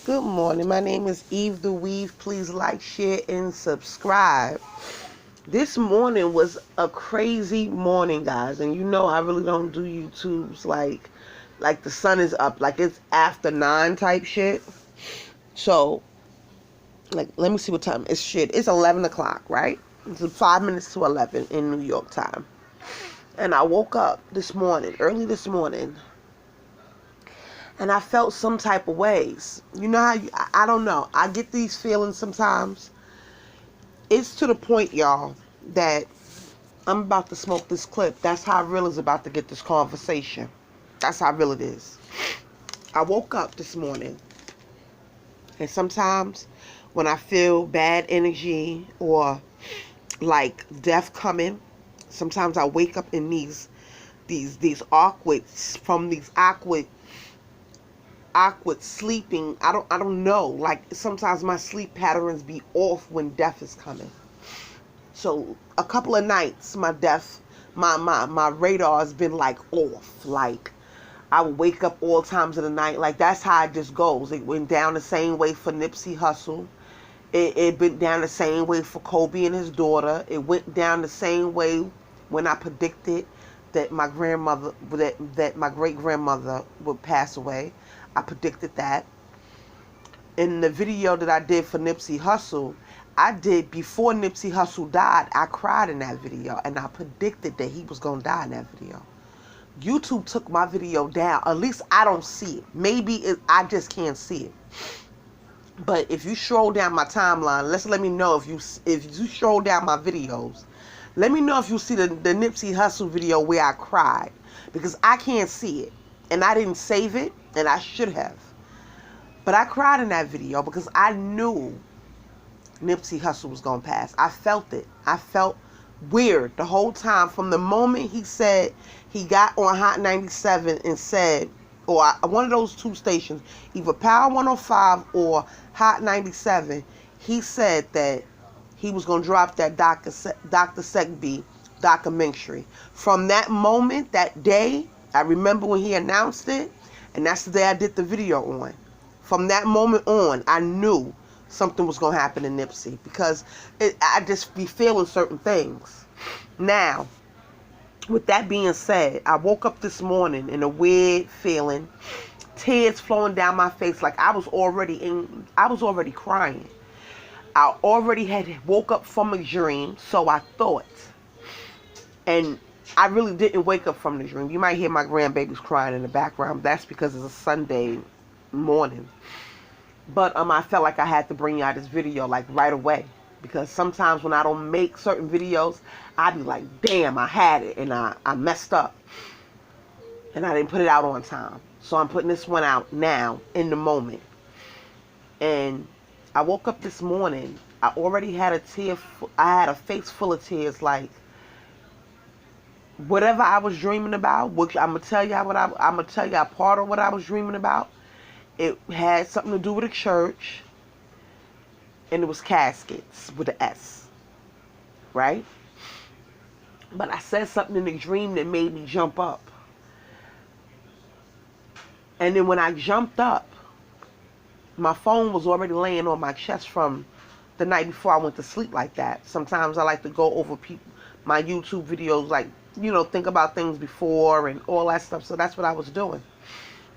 Good morning. My name is Eve the Weave. Please like, share, and subscribe. This morning was a crazy morning, guys. And you know I really don't do YouTubes like the sun is up, like it's after 9 type shit. So, like, let me see what time it's shit. It's 11 o'clock, right? It's 5 minutes to 11 in New York time. And I woke up early this morning, and I felt some type of ways. You know how I don't know. I get these feelings sometimes. It's to the point, y'all, that I'm about to smoke this clip. That's how real is about to get this conversation. That's how real it is. I woke up this morning, and sometimes when I feel bad energy or like death coming, sometimes I wake up in these awkward sleeping. I don't know. Like sometimes my sleep patterns be off when death is coming. So a couple of nights my radar has been like off. Like I would wake up all times of the night. Like that's how it just goes. It went down the same way for Nipsey Hussle. It went down the same way for Kobe and his daughter. It went down the same way when I predicted that my grandmother, that my great grandmother would pass away. I predicted that. In the video that I did for Nipsey Hussle, I did before Nipsey Hussle died. I cried in that video, and I predicted that he was gonna die in that video. YouTube took my video down. At least I don't see it. Maybe I just can't see it. But if you scroll down my timeline, let me know if you scroll down my videos. Let me know if you see the Nipsey Hussle video where I cried, because I can't see it, and I didn't save it, and I should have. But I cried in that video because I knew Nipsey Hussle was gonna pass. I felt it. I felt weird the whole time from the moment he said he got on Hot 97 and said, or one of those two stations, either Power 105 or Hot 97, he said that he was going to drop that Dr. Segbie documentary. From that moment, that day, I remember when he announced it, and that's the day I did the video on. From that moment on, I knew something was going to happen to Nipsey, because I just be feeling certain things. Now, with that being said, I woke up this morning in a weird feeling, tears flowing down my face, like I was already crying. I already had woke up from a dream, so I thought. And I really didn't wake up from the dream. You might hear my grandbabies crying in the background. That's because it's a Sunday morning. But I felt like I had to bring y'all this video like right away. Because sometimes when I don't make certain videos, I be like, damn, I had it and I messed up. And I didn't put it out on time. So I'm putting this one out now, in the moment. And I woke up this morning, I already had I had a face full of tears, like whatever I was dreaming about, which I'm going to tell y'all part of what I was dreaming about. It had something to do with a church. And it was caskets with an S, right? But I said something in the dream that made me jump up. And then when I jumped up, my phone was already laying on my chest from the night before I went to sleep like that. Sometimes I like to go over my YouTube videos, like, think about things before and all that stuff. So that's what I was doing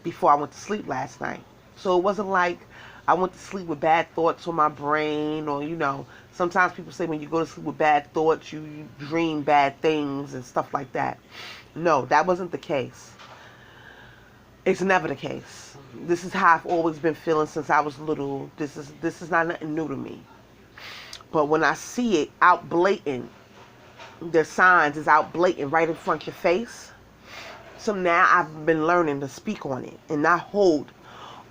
before I went to sleep last night. So it wasn't like I went to sleep with bad thoughts on my brain, or, sometimes people say when you go to sleep with bad thoughts, you dream bad things and stuff like that. No, that wasn't the case. It's never the case. This is how I've always been feeling since I was little. This is not nothing new to me. But when I see it out blatant, the signs is out blatant right in front of your face. So now I've been learning to speak on it and not hold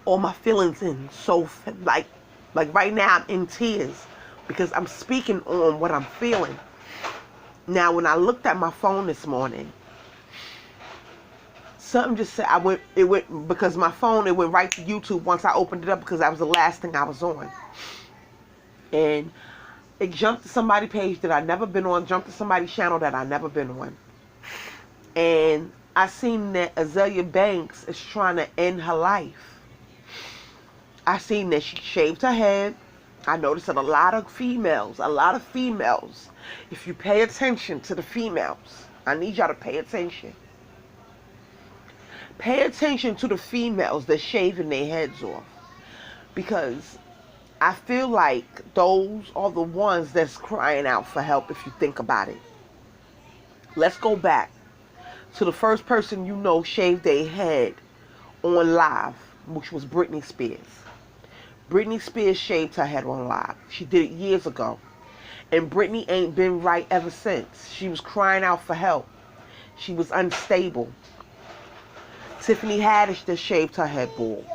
all my feelings in. So like right now I'm in tears because I'm speaking on what I'm feeling. Now when I looked at my phone this morning, something just said, because my phone, it went right to YouTube once I opened it up, because that was the last thing I was on. And it jumped to somebody's page that I'd never been on, jumped to somebody's channel that I'd never been on. And I seen that Azealia Banks is trying to end her life. I seen that she shaved her head. I noticed that a lot of females, if you pay attention to the females, I need y'all to pay attention. Pay attention to the females that's shaving their heads off. Because I feel like those are the ones that's crying out for help if you think about it. Let's go back to the first person you know shaved their head on live, which was Britney Spears. Britney Spears shaved her head on live. She did it years ago. And Britney ain't been right ever since. She was crying out for help. She was unstable. Tiffany Haddish just shaved her head bald.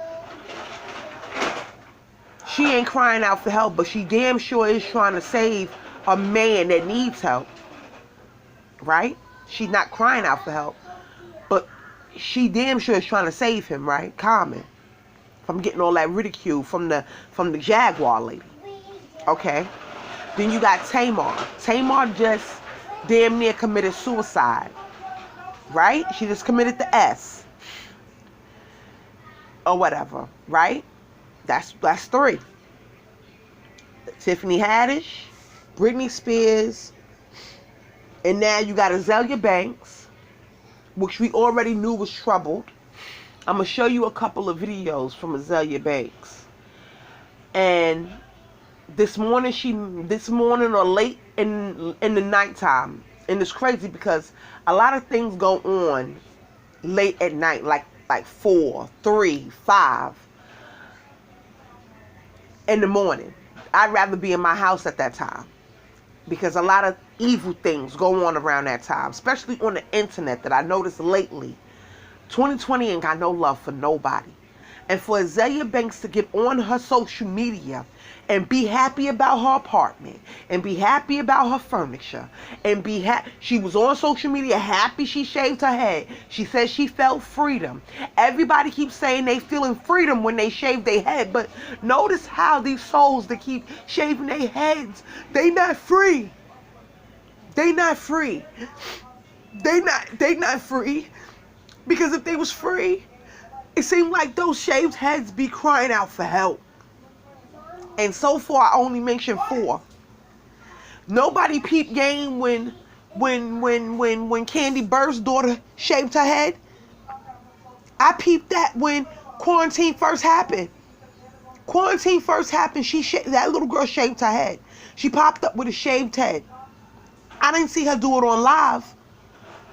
She ain't crying out for help, but she damn sure is trying to save a man that needs help. Right? She's not crying out for help, but she damn sure is trying to save him, right? Common. From getting all that ridicule from the Jaguar lady. Okay? Then you got Tamar. Tamar just damn near committed suicide. Right? She just committed the S. Or whatever. Right? That's 3. Tiffany Haddish, Britney Spears, and now you got Azealia Banks, which we already knew was troubled. I'm going to show you a couple of videos from Azealia Banks. And this morning or late in the nighttime, and it's crazy because a lot of things go on late at night, like 4, 3, 5 in the morning. I'd rather be in my house at that time because a lot of evil things go on around that time, especially on the internet that I noticed lately. 2020 ain't got no love for nobody. And for Azealia Banks to get on her social media and be happy about her apartment and be happy about her furniture and she was on social media happy she shaved her head. She says she felt freedom. Everybody keeps saying they feeling freedom when they shave their head, but notice how these souls that keep shaving their heads, they not free. They not free. They not free. Because if they was free, it seemed like those shaved heads be crying out for help. And so far, I only mentioned 4. Nobody peeped game when Candy Bird's daughter shaved her head. I peeped that when quarantine first happened. That little girl shaved her head. She popped up with a shaved head. I didn't see her do it on live.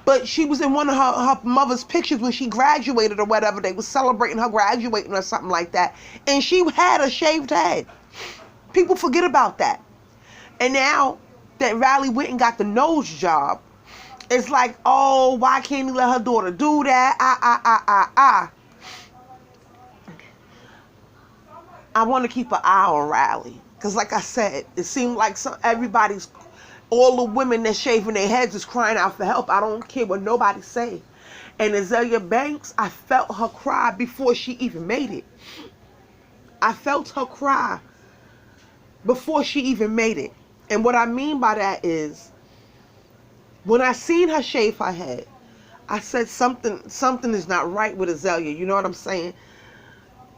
But she was in one of her mother's pictures when she graduated or whatever. They was celebrating her graduating or something like that. And she had a shaved head. People forget about that. And now that Riley went and got the nose job, it's like, oh, why can't he let her daughter do that? I want to keep an eye on Riley. Because like I said, it seemed like all the women that shaving their heads is crying out for help. I don't care what nobody say. And Azealia Banks, I felt her cry before she even made it. I felt her cry before she even made it. And what I mean by that is, when I seen her shave her head, I said something is not right with Azealia. You know what I'm saying?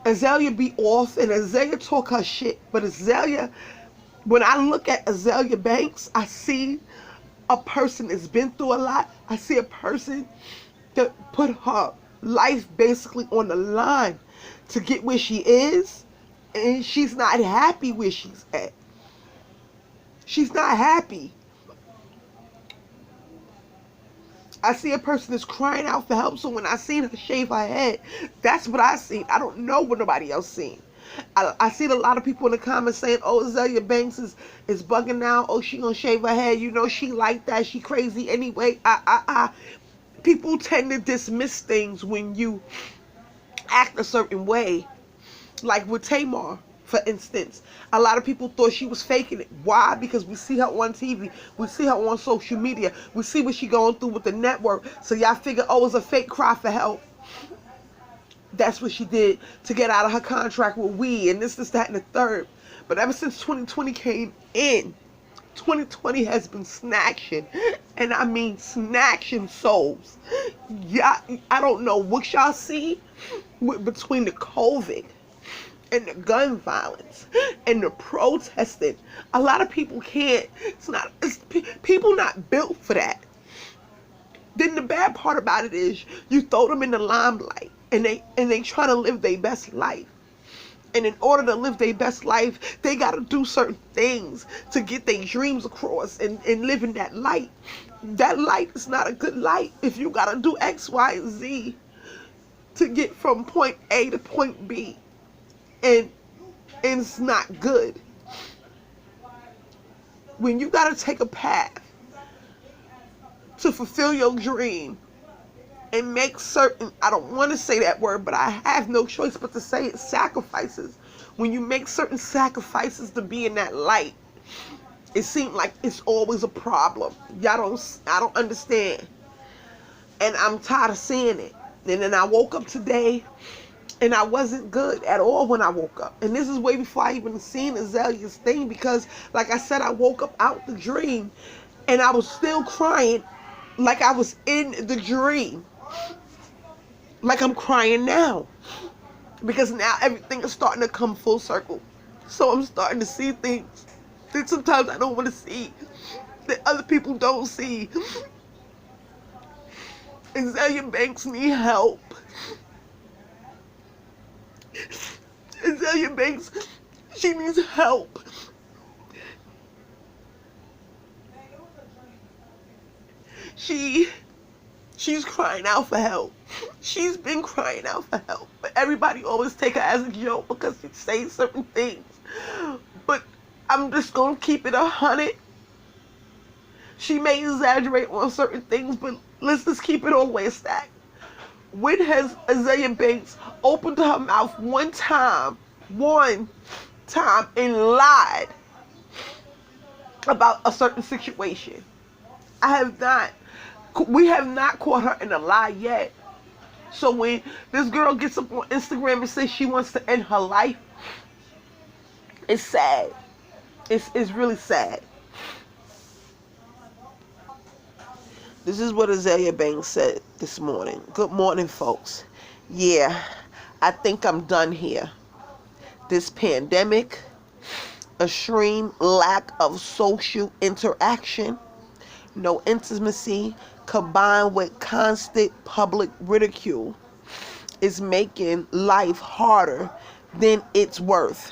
Azealia be off and Azealia talk her shit. But Azealia, when I look at Azealia Banks, I see a person that's been through a lot. I see a person that put her life basically on the line to get where she is. And she's not happy where she's at. She's not happy. I see a person that's crying out for help. So when I seen her shave her head, that's what I seen. I don't know what nobody else seen. I seen a lot of people in the comments saying, oh, Azealia Banks is bugging now. Oh, she gonna shave her head. You know, she like that. She crazy anyway. People tend to dismiss things when you act a certain way. Like with Tamar, for instance. A lot of people thought she was faking it. Why? Because we see her on TV. We see her on social media. We see what she going through with the network. So y'all figure, oh, it's a fake cry for help. That's what she did to get out of her contract with We and this, that, and the third. But ever since 2020 came in, 2020 has been snatching. And I mean snatching souls. Yeah, I don't know what y'all see between the COVID and the gun violence and the protesting. A lot of people can't. People not built for that. Then the bad part about it is you throw them in the limelight and they try to live their best life. And in order to live their best life, they got to do certain things to get their dreams across and live in that light. That light is not a good light if you got to do X, Y, and Z to get from point A to point B. And it's not good. When you got to take a path to fulfill your dream and make certain, I don't want to say that word, but I have no choice but to say it, sacrifices. When you make certain sacrifices to be in that light, it seems like it's always a problem. I don't understand. And I'm tired of seeing it. And then I woke up today and I wasn't good at all when I woke up. And this is way before I even seen Azealia's thing, because like I said, I woke up out the dream and I was still crying like I was in the dream. Like I'm crying now. Because now everything is starting to come full circle. So I'm starting to see things that sometimes I don't want to see, that other people don't see. Azealia Banks need help. Azealia Banks, she needs help. She's crying out for help. She's been crying out for help. But everybody always take her as a joke because she says certain things. But I'm just going to keep it 100. She may exaggerate on certain things, but let's just keep it all the way stacked. When has Azealia Banks opened her mouth one time and lied about a certain situation? We have not caught her in a lie yet. So when this girl gets up on Instagram and says she wants to end her life, it's sad. It's really sad. This is what Azealia Banks said this morning. Good morning, folks. Yeah, I think I'm done here. This pandemic, extreme lack of social interaction, no intimacy, combined with constant public ridicule, is making life harder than it's worth.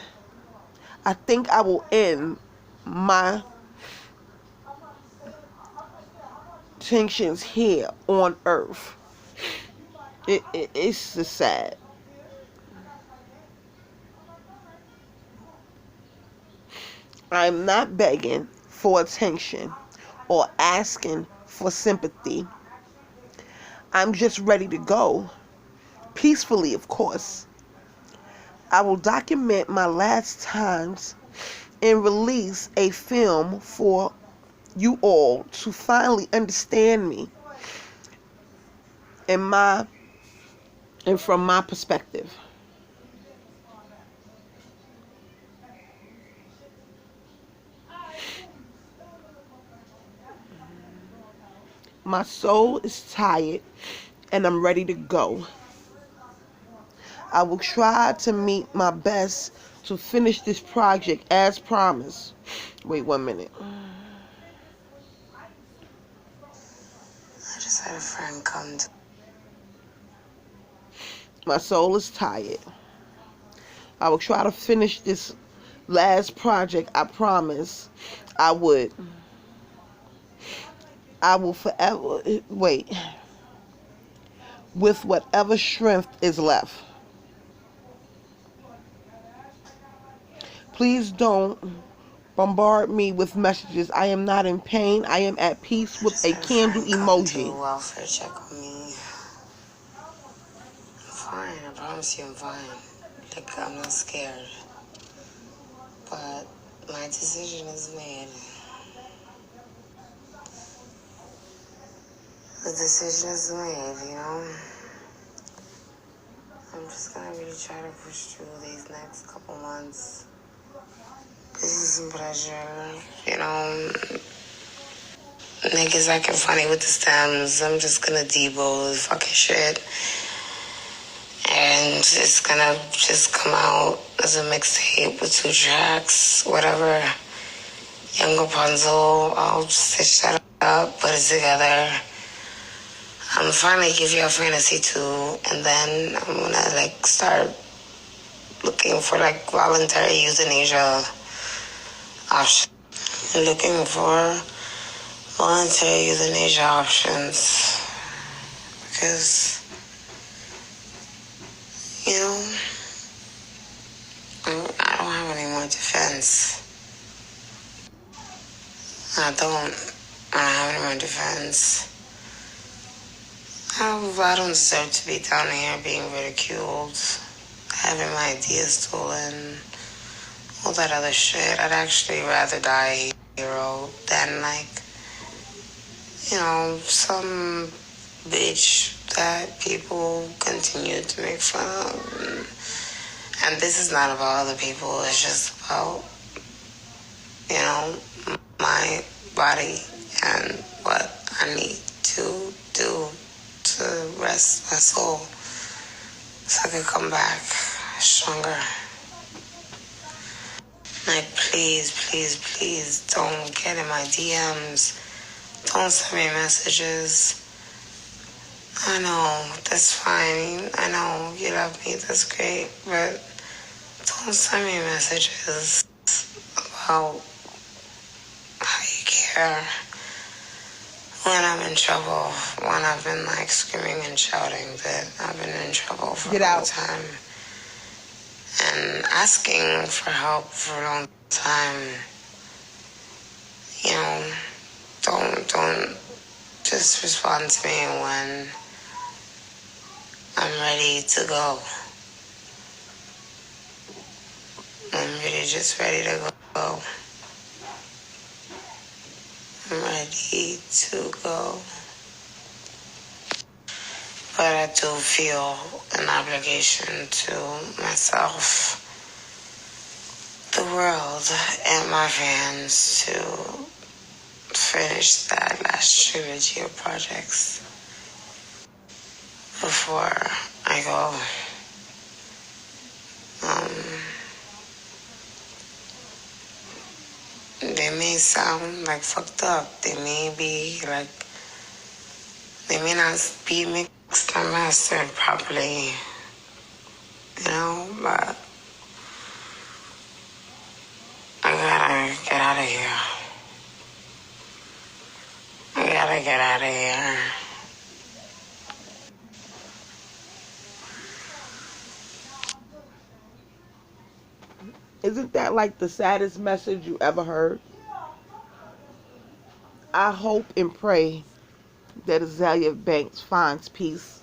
I think I will end my tensions here on earth. It's just sad. I'm not begging for attention or asking for sympathy. I'm just ready to go. Peacefully, of course. I will document my last times and release a film for you all to finally understand me and from my perspective. My soul is tired and I'm ready to go. I will try to meet my best to finish this project as promised. Wait 1 minute. I just had a friend come to... My soul is tired. I will try to finish this last project I promised I would. I will forever wait with whatever strength is left. Please don't bombard me with messages. I am not in pain. I am at peace with a candle emoji. Do a welfare check on me. I'm fine. I promise you I'm fine. Like, I'm not scared. But my decision is made. The decision is made, you know? I'm just gonna really try to push through these next couple months. This is some pleasure, you know? Niggas acting funny with the stems. I'm just gonna debo the fucking shit. And it's gonna just come out as a mixtape with 2 tracks, whatever. Young Rapunzel, I'll stitch that up, put it together. I'm finally give you a fantasy too, and then I'm gonna like start looking for like voluntary euthanasia options. Looking for voluntary euthanasia options because, you know, I don't have any more defense. I don't have any more defense. I don't deserve to be down here being ridiculed, having my ideas stolen, all that other shit. I'd actually rather die a hero than like, you know, some bitch that people continue to make fun of. And this is not about other people, it's just about, you know, my body and what I need to do to rest my soul so I can come back stronger. Like, please, please, please don't get in my DMs. Don't send me messages. I know, that's fine. I know you love me, that's great. But don't send me messages about how you care when I'm in trouble. When I've been like screaming and shouting that I've been in trouble for a long time. And asking for help for a long time. You know, don't just respond to me when I'm ready to go. I'm really just ready to go. I'm ready to go. But I do feel an obligation to myself, the world, and my fans to finish that last trilogy of projects before I go. They may sound like fucked up. They may be like, they may not be mixed and mastered properly, you know, but I gotta get out of here. I gotta get out of here. Isn't that like the saddest message you ever heard? I hope and pray that Azealia Banks finds peace.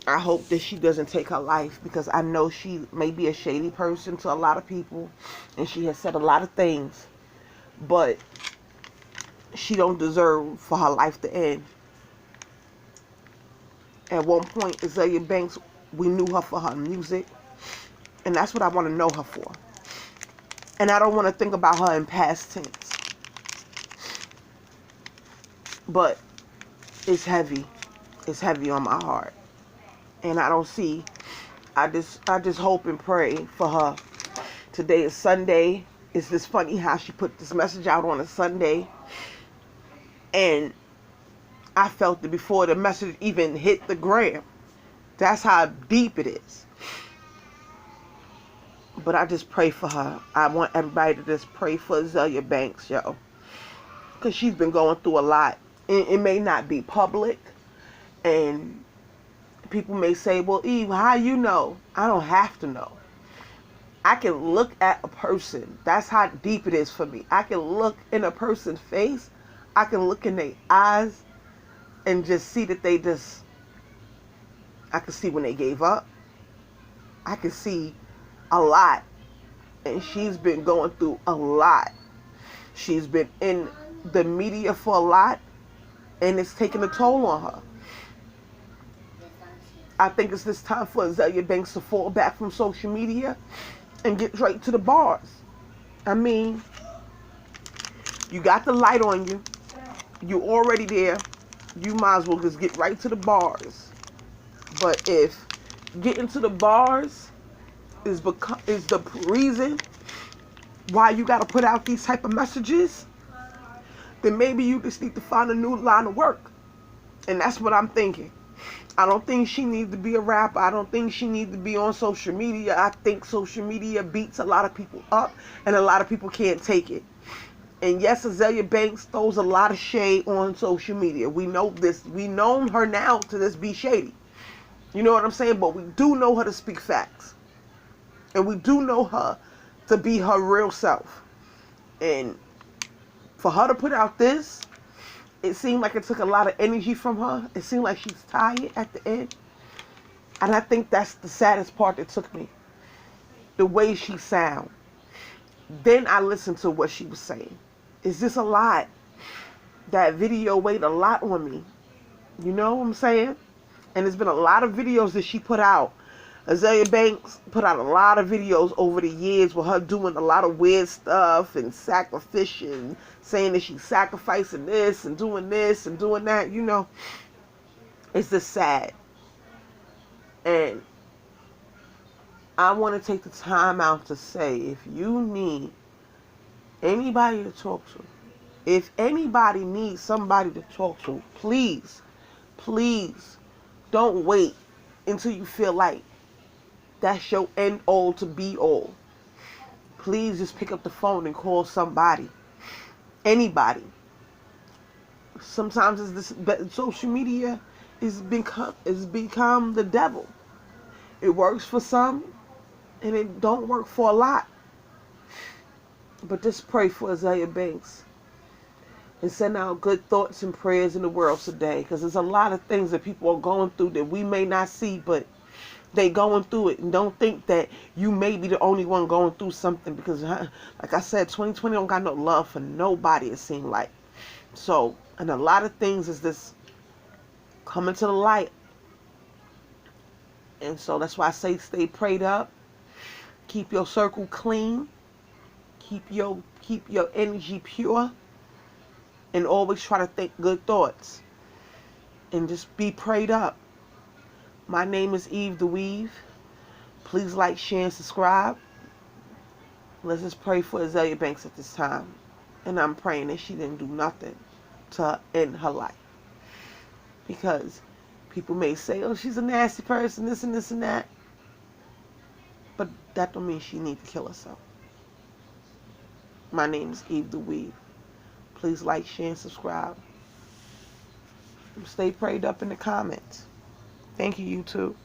I hope that she doesn't take her life because I know she may be a shady person to a lot of people and she has said a lot of things, but she don't deserve for her life to end. At one point, Azealia Banks, we knew her for her music, and that's what I want to know her for. And I don't want to think about her in past tense. But it's heavy. It's heavy on my heart. And I don't see, I just hope and pray for her. Today is Sunday. It's just funny how she put this message out on a Sunday. And I felt it before the message even hit the gram. That's how deep it is. But I just pray for her. I want everybody to just pray for Azealia Banks, yo. Because she's been going through a lot. It may not be public. And people may say, well, Eve, how you know? I don't have to know. I can look at a person. That's how deep it is for me. I can look in a person's face. I can look in their eyes and just see that I can see when they gave up. I can see a lot. And she's been going through a lot. She's been in the media for a lot. And it's taking a toll on her. I think it's this time for Azealia Banks to fall back from social media and get straight to the bars. I mean, you got the light on you. You're already there. You might as well just get right to the bars. But if getting to the bars is the reason why you got to put out these type of messages, then maybe you just need to find a new line of work. And that's what I'm thinking. I don't think she needs to be a rapper. I don't think she needs to be on social media. I think social media beats a lot of people up, and a lot of people can't take it. And yes, Azealia Banks throws a lot of shade on social media. We know this. We know her now to just be shady. You know what I'm saying? But we do know her to speak facts. And we do know her to be her real self. And for her to put out this, it seemed like it took a lot of energy from her. It seemed like she's tired at the end. And I think that's the saddest part that took me. The way she sound. Then I listened to what she was saying. Is this a lot? That video weighed a lot on me. You know what I'm saying? And there's been a lot of videos that she put out. Azealia Banks put out a lot of videos over the years with her doing a lot of weird stuff and sacrificing, saying that she's sacrificing this and doing that, you know. It's just sad. And I want to take the time out to say, if you need anybody to talk to, if anybody needs somebody to talk to, please, please don't wait until you feel like that's your end all to be all. Please just pick up the phone and call somebody. Anybody. Sometimes it's this, but social media is become the devil. It works for some and it don't work for a lot. But just pray for Azealia Banks and send out good thoughts and prayers in the world today, because there's a lot of things that people are going through that we may not see, but they going through it. And don't think that you may be the only one going through something, because like I said, 2020 don't got no love for nobody, it seemed like. So, and a lot of things is this coming to the light. And so that's why I say stay prayed up. Keep your circle clean. Keep your energy pure. And always try to think good thoughts. And just be prayed up. My name is Eve the Weave. Please like, share, and subscribe. Let's just pray for Azealia Banks at this time. And I'm praying that she didn't do nothing to end her life. Because people may say, oh, she's a nasty person, this and this and that. But that don't mean she needs to kill herself. My name is Eve the Weave. Please like, share, and subscribe. Stay prayed up in the comments. Thank you, YouTube.